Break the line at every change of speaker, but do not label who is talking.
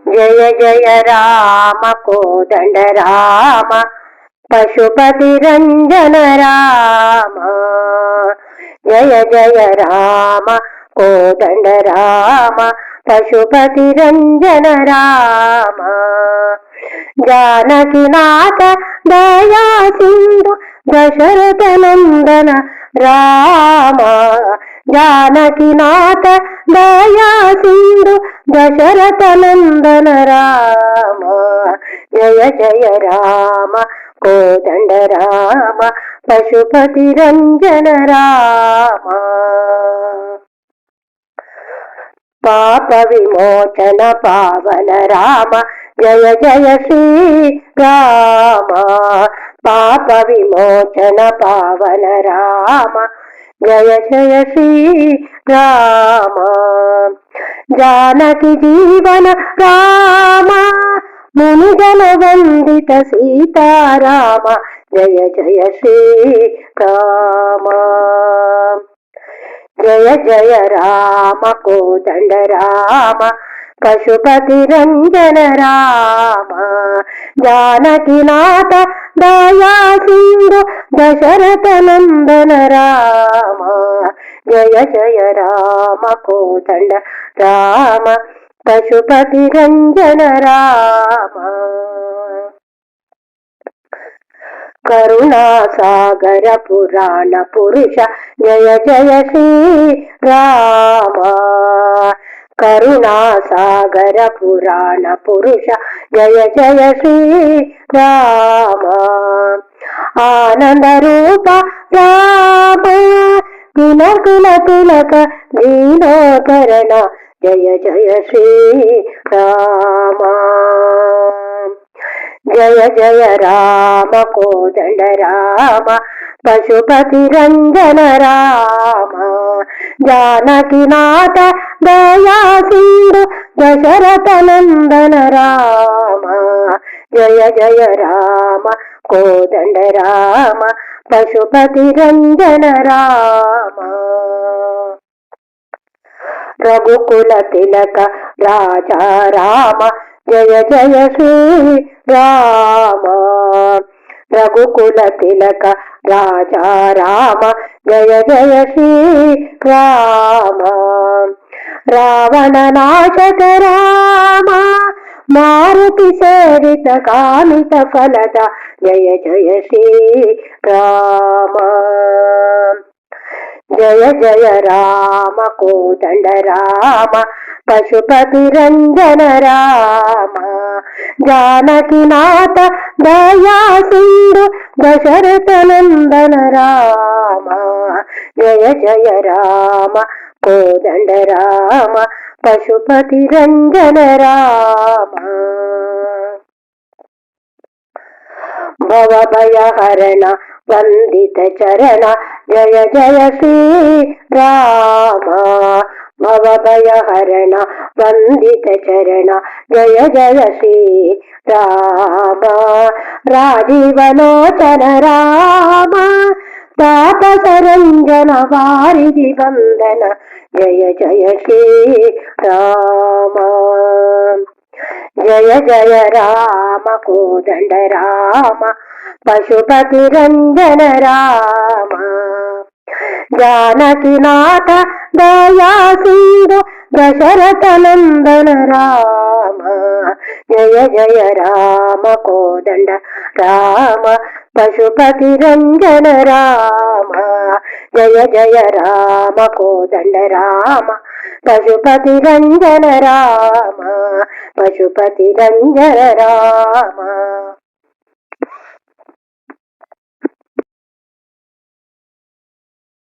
జయ జయ రామ కోదండ రామ పశుపతి రంజన రామ జయ జయ రామ కోదండ రామ పశుపతి రంజన రామ జానకి నాథ దయా సింధు దశరథ నందన రామ జానకి నాథ దయా సింధు దశరథ నందన రామ జయ జయ రామ కోదండ రామ పశుపతి రంజన రామ పాప విమోచన పావన రామ జయ జయ శ్రీ రామ పాప విమోచన పావన రామ జయ జయ శ్రీ రామ జానకి జీవన రామ మునిగణ వందిత సీతారామ జయ జయ శ్రీ రామ జయ జయ రామ కోదండ రామ పశుపతి రంజన రామ జానకి నాథ దయా సింధు దశరథ నందన రామ జయ జయ రామ కోదండ రామ పశుపతి రంజన రామ కరుణా సాగర పురాణ పురుష జయ జయ శ్రీ రామ కరుణా సాగర పురాణ పురుష జయ జయ శ్రీ రామ ఆనంద రూప రామ కుల కుల తిలక దీనోకరణ జయ జయ శ్రీ రామ జయ జయ రామ కోదండ రామ పశుపతి రంజన రామ జానకి నాథ దయా సింధు దశరథ నందన రామ జయ జయ రామ కోదండ రామ పశుపతి రంజన రామ రఘుకుల తిలక రాజా రామ జయ జయ శ్రీ రామ రఘుకుల తిలక రాజా రామ జయ జయ శ్రీ రామ రావణ నాశక రామ మారుతి సేవిత కామిత ఫలద జయ జయ శ్రీ రామ జయ జయ రామ కోదండ రామ పశుపతి రంజన రామ జానకి నాథ దయా సింధు దశరథ నందన రామ జయ జయ రామ కోదండ రామ పశుపతి రంజన రామ భవభయహరణ వందిత చరణ జయ జయ శ్రీ రామ భవభయహరణ వందిత చరణ జయ జయ శ్రీ రామ రాజీవలోచన రామ తాపసరంజన వారిది వందన జయ జయ శ్రీ రామ జయ జయ రామ కోదండ రామ పశుపతి రంజన రామ జానకి నాథ దయా సింధు దశరథ నందన రామ జయ జయ రామ కోదండ రామ పశుపతి రంజన రామ జయ జయ రామ కోదండ రామ పశుపతి రంజన రామ పశుపతి రంజన రామ